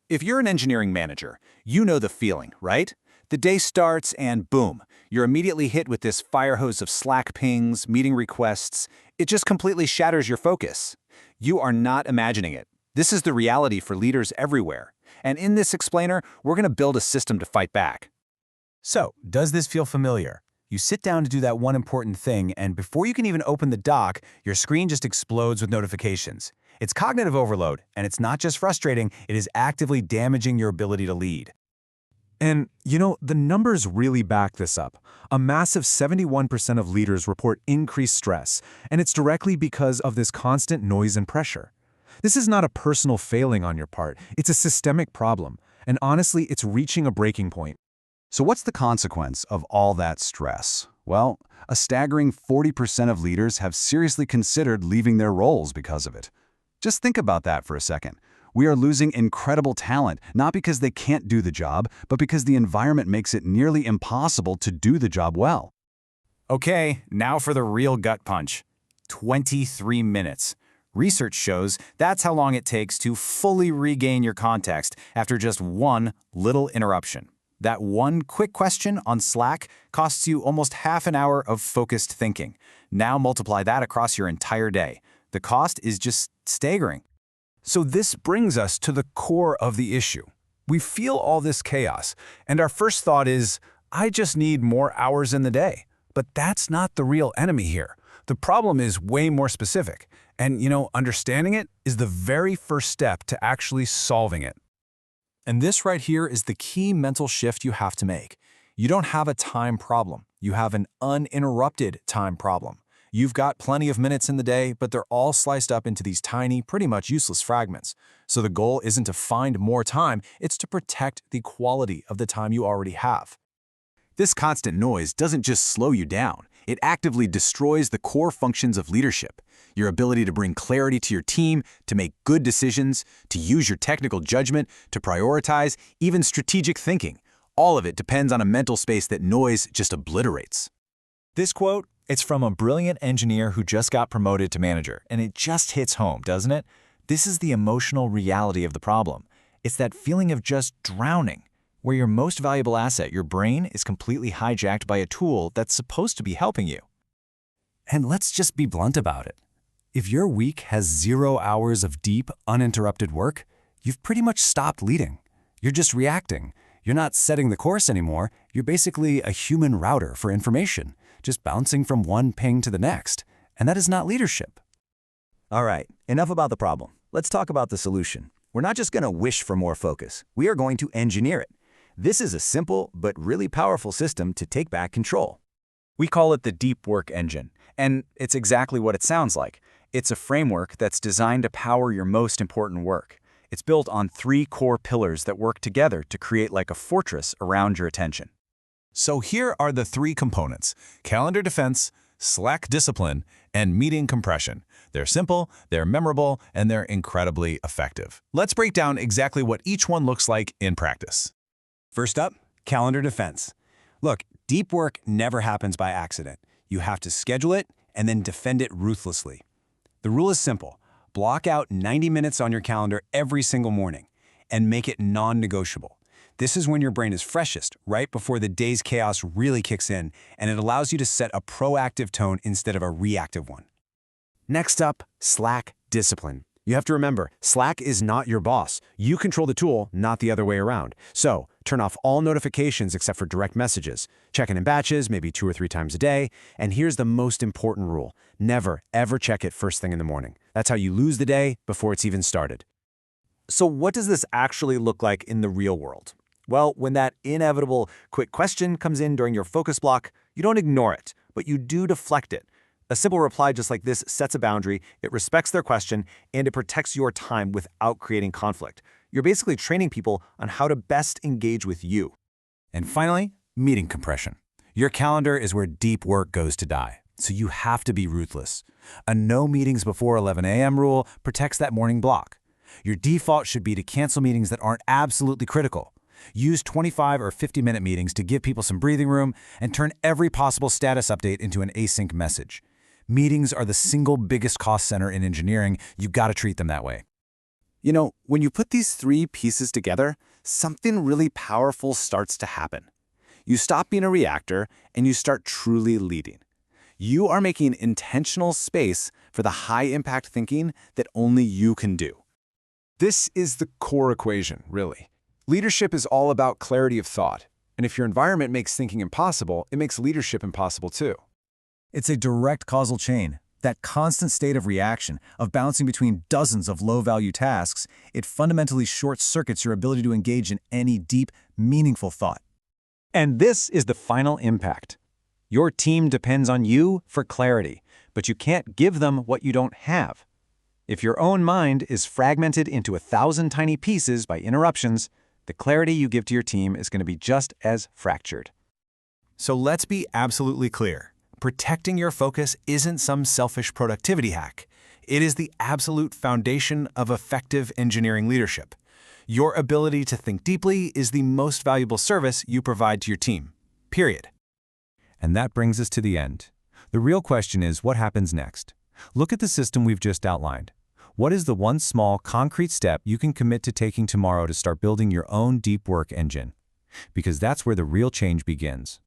If you're an engineering manager, you know the feeling, right? The day starts and boom, you're immediately hit with this fire hose of Slack pings, meeting requests. It just completely shatters your focus. You are not imagining it. This is the reality for leaders everywhere. And in this explainer, we're going to build a system to fight back. So, does this feel familiar? You sit down to do that one important thing, and before you can even open the dock, your screen just explodes with notifications. It's cognitive overload, and it's not just frustrating, it is actively damaging your ability to lead. And, the numbers really back this up. A massive 71% of leaders report increased stress, and it's directly because of this constant noise and pressure. This is not a personal failing on your part, it's a systemic problem, and honestly, it's reaching a breaking point. So what's the consequence of all that stress? Well, a staggering 40% of leaders have seriously considered leaving their roles because of it. Just think about that for a second. We are losing incredible talent, not because they can't do the job, but because the environment makes it nearly impossible to do the job well. Okay, now for the real gut punch. 23 minutes. Research shows that's how long it takes to fully regain your context after just one little interruption. That one quick question on Slack costs you almost half an hour of focused thinking. Now multiply that across your entire day. The cost is just staggering. So this brings us to the core of the issue. We feel all this chaos, and our first thought is, I just need more hours in the day. But that's not the real enemy here. The problem is way more specific, and understanding it is the very first step to actually solving it. And this right here is the key mental shift you have to make. You don't have a time problem. You have an uninterrupted time problem. You've got plenty of minutes in the day, but they're all sliced up into these tiny, pretty much useless fragments. So the goal isn't to find more time, it's to protect the quality of the time you already have. This constant noise doesn't just slow you down, it actively destroys the core functions of leadership. Your ability to bring clarity to your team, to make good decisions, to use your technical judgment, to prioritize, even strategic thinking. All of it depends on a mental space that noise just obliterates. This quote, it's from a brilliant engineer who just got promoted to manager, and it just hits home, doesn't it? This is the emotional reality of the problem. It's that feeling of just drowning, where your most valuable asset, your brain, is completely hijacked by a tool that's supposed to be helping you. And let's just be blunt about it. If your week has 0 hours of deep, uninterrupted work, you've pretty much stopped leading. You're just reacting. You're not setting the course anymore. You're basically a human router for information, just bouncing from one ping to the next. And that is not leadership. All right, enough about the problem. Let's talk about the solution. We're not just going to wish for more focus. We are going to engineer it. This is a simple but really powerful system to take back control. We call it the Deep Work Engine, and it's exactly what it sounds like. It's a framework that's designed to power your most important work. It's built on 3 core pillars that work together to create like a fortress around your attention. So here are the 3 components: calendar defense, Slack discipline, and meeting compression. They're simple, they're memorable, and they're incredibly effective. Let's break down exactly what each one looks like in practice. First up, calendar defense. Look, deep work never happens by accident. You have to schedule it and then defend it ruthlessly. The rule is simple. Block out 90 minutes on your calendar every single morning and make it non-negotiable. This is when your brain is freshest, right before the day's chaos really kicks in, and it allows you to set a proactive tone instead of a reactive one. Next up, Slack discipline. You have to remember, Slack is not your boss. You control the tool, not the other way around. So, turn off all notifications except for direct messages. Check it in batches, maybe 2 or 3 times a day. And here's the most important rule. Never, ever check it first thing in the morning. That's how you lose the day before it's even started. So what does this actually look like in the real world? Well, when that inevitable quick question comes in during your focus block, you don't ignore it, but you do deflect it. A simple reply just like this sets a boundary, it respects their question, and it protects your time without creating conflict. You're basically training people on how to best engage with you. And finally, meeting compression. Your calendar is where deep work goes to die, so you have to be ruthless. A no meetings before 11 a.m. rule protects that morning block. Your default should be to cancel meetings that aren't absolutely critical. Use 25 or 50-minute meetings to give people some breathing room and turn every possible status update into an async message. Meetings are the single biggest cost center in engineering. You got to treat them that way. You know, when you put these three pieces together, something really powerful starts to happen. You stop being a reactor and you start truly leading. You are making intentional space for the high-impact thinking that only you can do. This is the core equation, really. Leadership is all about clarity of thought. And if your environment makes thinking impossible, it makes leadership impossible too. It's a direct causal chain. That constant state of reaction, of bouncing between dozens of low-value tasks, it fundamentally short-circuits your ability to engage in any deep, meaningful thought. And this is the final impact. Your team depends on you for clarity, but you can't give them what you don't have. If your own mind is fragmented into 1,000 tiny pieces by interruptions, the clarity you give to your team is going to be just as fractured. So let's be absolutely clear. Protecting your focus isn't some selfish productivity hack. It is the absolute foundation of effective engineering leadership. Your ability to think deeply is the most valuable service you provide to your team. Period. And that brings us to the end. The real question is, what happens next? Look at the system we've just outlined. What is the one small, concrete step you can commit to taking tomorrow to start building your own deep work engine? Because that's where the real change begins.